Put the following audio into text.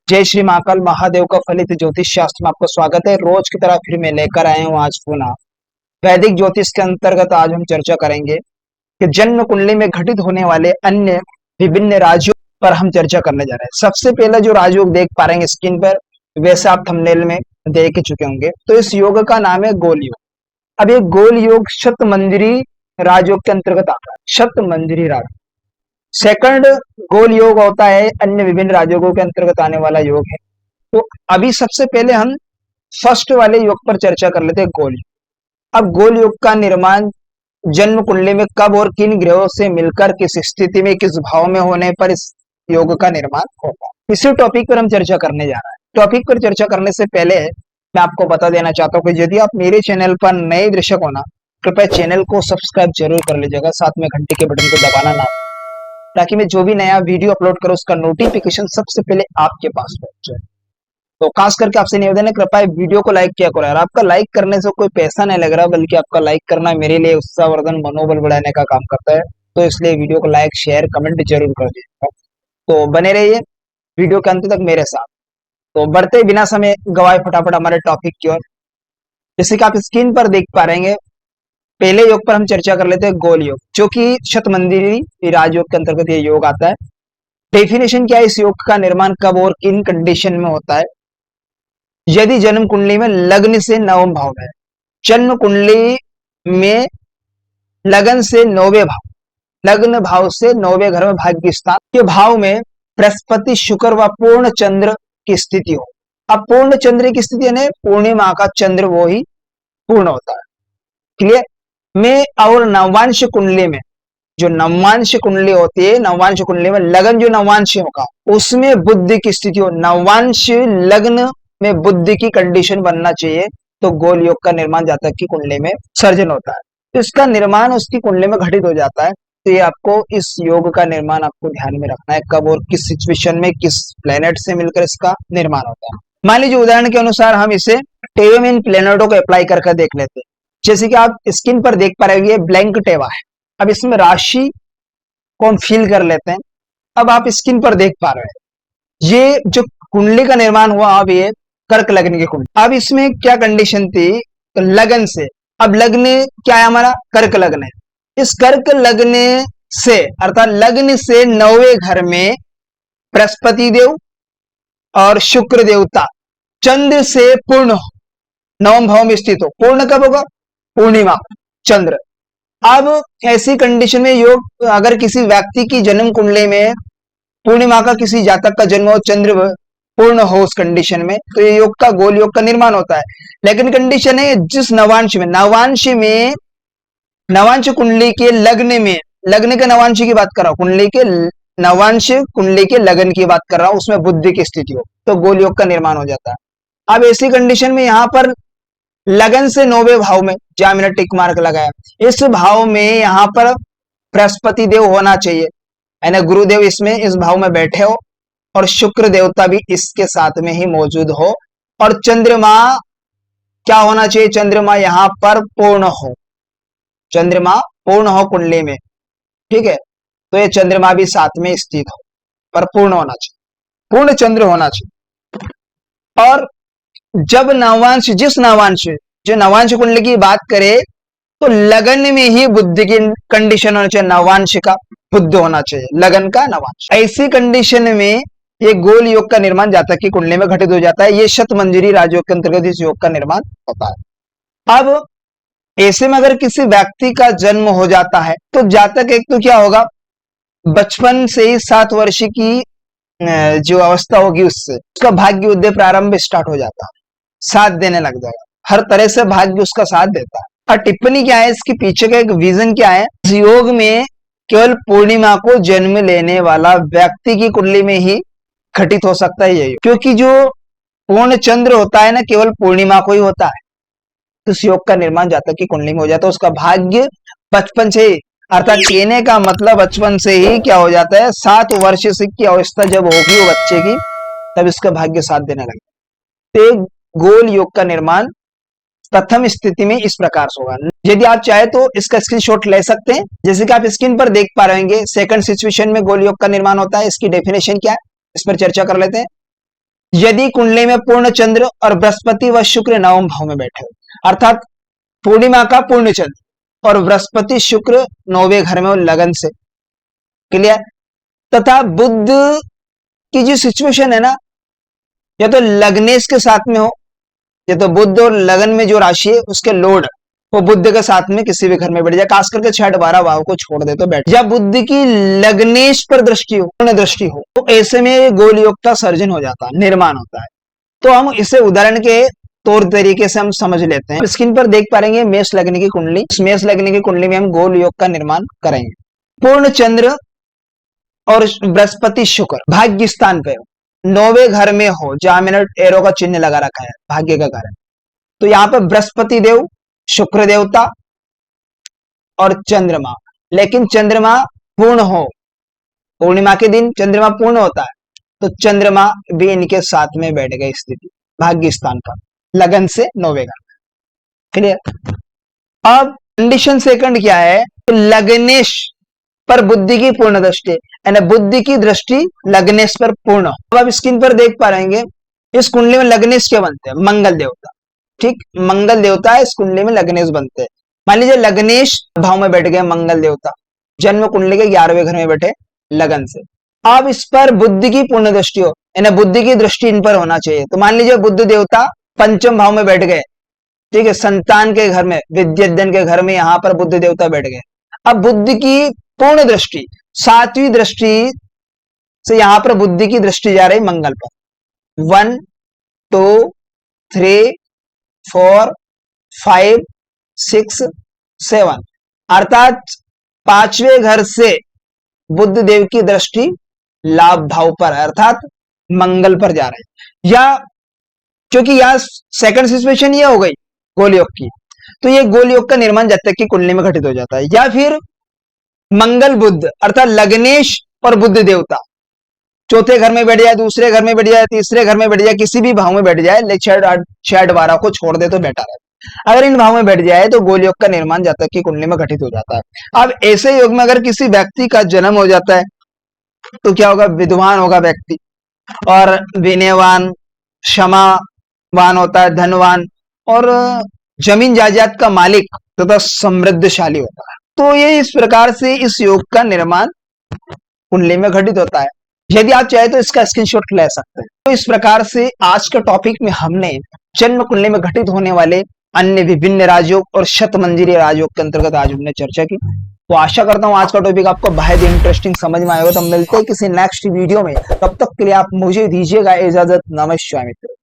जय श्री महाकाल महादेव का फलित ज्योतिष शास्त्र में आपका स्वागत है। रोज की तरह फिर मैं लेकर आया हूँ आज पुनः वैदिक ज्योतिष के अंतर्गत आज हम चर्चा करेंगे कि जन्म कुंडली में घटित होने वाले अन्य विभिन्न राजयोग पर हम चर्चा करने जा रहे हैं। सबसे पहले जो राजयोग देख पा रहे हैं स्क्रीन पर, वैसे आप थंबनेल में देख ही चुके होंगे। तो इस योग का नाम है गोल योग। अब ये गोल योग शतमंजरी राजयोग के अंतर्गत आता है। शतमंजरी राजयोग सेकंड गोल योग होता है, अन्य विभिन्न राजयोगों के अंतर्गत आने वाला योग है। तो अभी सबसे पहले हम फर्स्ट वाले योग पर चर्चा कर लेते हैं, गोल योग। अब गोल योग का निर्माण जन्म कुंडली में कब और किन ग्रहों से मिलकर किस स्थिति में किस भाव में होने पर इस योग का निर्माण होगा, इसी टॉपिक पर हम चर्चा करने जा रहे हैं। टॉपिक पर चर्चा करने से पहले मैं आपको बता देना चाहता हूँ कि यदि आप मेरे चैनल पर नए दर्शक हो ना, कृपया चैनल को सब्सक्राइब जरूर कर लीजिएगा, साथ में घंटे के बटन को दबाना ना, ताकि मैं जो भी नया वीडियो अपलोड करूं उसका नोटिफिकेशन सबसे पहले आपके पास पहुंच जाए। तो खास करके आपसे निवेदन है, कृपया वीडियो को लाइक किया करो यार। आपका लाइक करने से कोई पैसा नहीं लग रहा, बल्कि आपका लाइक करना मेरे लिए उत्साहवर्धन मनोबल बढ़ाने का काम करता है। तो इसलिए वीडियो को लाइक शेयर कमेंट जरूर कर दीजिएगा। तो बने रहिए वीडियो के अंत तक मेरे साथ। तो बढ़ते बिना समय गवाए फटाफट हमारे टॉपिक की ओर। जैसे कि आप स्क्रीन पर देख पा रहे हैं, पहले योग पर हम चर्चा कर लेते हैं, गोल योग, जो कि शतमंजरी राजयोग के अंतर्गत ये योग आता है। डेफिनेशन क्या है, इस योग का निर्माण कब और किन कंडीशन में होता है? यदि जन्म कुंडली में लग्न से नवम भाव है, जन्म कुंडली में लगन से नौवे भाव, लग्न भाव से नौवे घर में भाग्य स्थान के भाव में बृहस्पति शुक्र व पूर्ण चंद्र की स्थिति हो। अब पूर्ण चंद्र की स्थिति यानी पूर्णिमा का चंद्र वो ही पूर्ण होता है। क्लियर? में और नवांश कुंडली में, जो नवांश कुंडली होती है, नवांश कुंडली में लगन जो नवांश होगा उसमें बुद्धि की स्थिति हो, नवांश लग्न में बुद्धि की कंडीशन बनना चाहिए, तो गोल योग का निर्माण जातक की कुंडली में सर्जन होता है। तो इसका निर्माण उसकी कुंडली में घटित हो जाता है। तो ये आपको इस योग का निर्माण आपको ध्यान में रखना है, कब और किस सिचुएशन में किस प्लेनेट से मिलकर इसका निर्माण होता है। मान लीजिए उदाहरण के अनुसार हम इसे टेवम इन प्लेनेटों को अप्लाई करके देख लेते हैं। जैसे कि आप स्क्रीन पर देख पा रहे हो, ये ब्लैंक टेवा है। अब इसमें राशि को हम फिल कर लेते हैं। अब आप स्क्रीन पर देख पा रहे हैं, ये जो कुंडली का निर्माण हुआ, अब ये कर्क लग्न की कुंडली। अब इसमें क्या कंडीशन थी, लगन से, अब लग्न क्या है हमारा, कर्क लग्न है। इस कर्क लग्न से अर्थात लग्न से नौवे घर में बृहस्पति देव और शुक्र देवता चंद्र से पूर्ण हो, नवम भाव में स्थित हो। पूर्ण कब होगा, पूर्णिमा चंद्र। अब ऐसी कंडीशन में योग, अगर किसी व्यक्ति की जन्म कुंडली में पूर्णिमा का किसी जातक का जन्म हो, चंद्र पूर्ण हो उस कंडीशन में, तो ये योग का गोल योग का निर्माण होता है। लेकिन कंडीशन है जिस नवांश में, नवांश कुंडली के लग्न में, लग्न के नवांश की बात कर रहा हूं, कुंडली के नवांश कुंडली के लगन की बात कर रहा हूं, उसमें बुद्धि की स्थिति हो, तो गोल योग का निर्माण हो जाता है। अब ऐसी कंडीशन में यहां पर लगन से नौवे भाव में, जहां मैंने टिक मार्क लगाया, इस भाव में यहां पर बृहस्पति देव होना चाहिए, यानी गुरुदेव इसमें इस भाव में बैठे हो, और शुक्र देवता भी इसके साथ में ही मौजूद हो, और चंद्रमा क्या होना चाहिए, चंद्रमा यहां पर पूर्ण हो, चंद्रमा पूर्ण हो कुंडली में। ठीक है, तो ये चंद्रमा भी साथ में स्थित हो, पर पूर्ण होना चाहिए, पूर्ण चंद्र होना चाहिए। और जब नवांश, जिस नवांश, जो नवांश कुंडली की बात करे, तो लगन में ही बुद्धि की कंडीशन होना चाहिए, नवांश का बुद्ध होना चाहिए, लगन का नवांश। ऐसी कंडीशन में ये गोल योग का निर्माण जातक की कुंडली में घटित हो जाता है। ये शतमंजरी राजयोग के अंतर्गत इस योग का निर्माण होता है। अब ऐसे में अगर किसी व्यक्ति का जन्म हो जाता है, तो जातक एक तो क्या होगा, बचपन से ही 7 वर्ष की जो अवस्था होगी उससे उसका भाग्य उदय प्रारंभ स्टार्ट हो जाता है, साथ देने लग जाएगा, हर तरह से भाग्य उसका साथ देता है। और टिप्पणी क्या है, इसके पीछे का एक विजन क्या है, इस योग में केवल पूर्णिमा को जन्म लेने वाला व्यक्ति की कुंडली में ही घटित हो सकता है ये, क्योंकि जो पूर्ण चंद्र होता है ना, केवल पूर्णिमा को ही होता है। तो इस योग का निर्माण जातक की कुंडली में हो जाता है, उसका भाग्य बचपन से ही, अर्थात कहने का मतलब बचपन से ही क्या हो जाता है, 7 वर्ष से की अवस्था जब होगी वो बच्चे की, तब इसका भाग्य साथ देने लगेगा। तो गोल योग का निर्माण प्रथम स्थिति में इस प्रकार से होगा। यदि आप चाहे तो इसका स्क्रीनशॉट ले सकते हैं, जैसे कि आप स्क्रीन पर देख पा रहे होंगे। सेकंड सिचुएशन में गोल योग का निर्माण होता है, इसकी डेफिनेशन क्या है, इस पर चर्चा कर लेते हैं। यदि कुंडली में पूर्ण चंद्र और बृहस्पति व शुक्र नवम भाव में बैठे हो, अर्थात पूर्णिमा का पूर्ण चंद्र और बृहस्पति शुक्र नौवे घर में हो लगन से, क्लियर, तथा बुध की जो सिचुएशन है ना, या तो लग्नेश के साथ में हो, या तो बुध और लगन में जो राशि है उसके लोड वो बुध के साथ में किसी भी घर में बैठ जाए, खास करके 6-12 भाव को छोड़ दे तो बैठ, या बुध की लग्नेश पर दृष्टि हो, पूर्ण दृष्टि हो, तो ऐसे में गोल योग का सर्जन हो जाता है, निर्माण होता है। तो हम इसे उदाहरण के तौर तरीके से हम समझ लेते हैं। स्क्रीन पर देख पाएंगे मेष लग्न की कुंडली, इस मेष लग्न की कुंडली में हम गोल योग का निर्माण करेंगे। पूर्ण चंद्र और बृहस्पति शुक्र भाग्य स्थान पे नौवे घर में हो, जहां मैंने एरो का चिन्ह लगा रखा है, भाग्य का घर है, तो यहाँ पे बृहस्पति देव, शुक्र देवता और चंद्रमा, लेकिन चंद्रमा पूर्ण हो, पूर्णिमा के दिन चंद्रमा पूर्ण होता है, तो चंद्रमा भी इनके साथ में बैठ गए स्थिति भाग्य स्थान पर, लगन से नौवे घर, क्लियर। अब कंडीशन सेकंड क्या है, लग्नेश पर बुद्धि की पूर्ण दृष्टि, यानी बुद्धि की दृष्टि लग्नेश पर पूर्ण। अब आप स्क्रीन पर देख पा रहेंगे इस कुंडली में लग्नेश क्या बनते हैं, मंगल देवता, ठीक, मंगल देवता इस कुंडली में लग्नेश बनते हैं। मान लीजिए लग्नेश भाव में बैठ गए मंगल देवता, जन्म कुंडली के 11वें घर में बैठे लगन से, अब इस पर बुद्धि की पूर्ण दृष्टि हो, यानी बुद्धि की दृष्टि इन पर होना चाहिए। तो मान लीजिए बुद्ध देवता पंचम भाव में बैठ गए, ठीक है, संतान के घर में, विद्याधन के घर में, यहां पर बुद्ध देवता बैठ गए। अब बुद्धि की पूर्ण दृष्टि, सातवीं दृष्टि से यहां पर बुद्धि की दृष्टि जा रही मंगल पर, 1 2 3 4 5 6 7, अर्थात पांचवें घर से बुद्ध देव की दृष्टि लाभ भाव पर, अर्थात मंगल पर जा रही, या क्योंकि यहां सेकंड सिचुएशन ये हो गई गोल योग की, तो ये गोल योग का निर्माण जातक की कुंडली में घटित हो जाता है। या फिर मंगल बुद्ध अर्थात लग्नेश और बुद्ध देवता चौथे घर में बैठ जाए, दूसरे घर में बैठ जाए, तीसरे घर में बैठ जाए, किसी भी भाव में बैठ जाए, लेकिन 6-12 को छोड़ दे तो बेटर है। अगर इन भाव में बैठ जाए तो गोल योग का निर्माण जातक की कुंडली में घटित हो जाता है। अब ऐसे योग में अगर किसी व्यक्ति का जन्म हो जाता है तो क्या होगा, विद्वान होगा व्यक्ति, और विनयवान, क्षमावान होता है, धनवान और जमीन जायदाद का मालिक तथा समृद्धशाली होता है। तो ये इस प्रकार से इस योग का निर्माण कुंडली में घटित होता है। यदि आप चाहे तो इसका स्क्रीनशॉट ले सकते हैं। तो इस प्रकार से आज के टॉपिक में हमने जन्म कुंडली में घटित होने वाले अन्य विभिन्न राजयोग और शतमंजरी राजयोग के अंतर्गत आज हमने चर्चा की। तो आशा करता हूं आज का टॉपिक आपको बेहद इंटरेस्टिंग समझ में आएगा। तो मिलते हैं किसी नेक्स्ट वीडियो में, तब तक के लिए आप मुझे दीजिएगा इजाजत। नमस्कार मित्रों।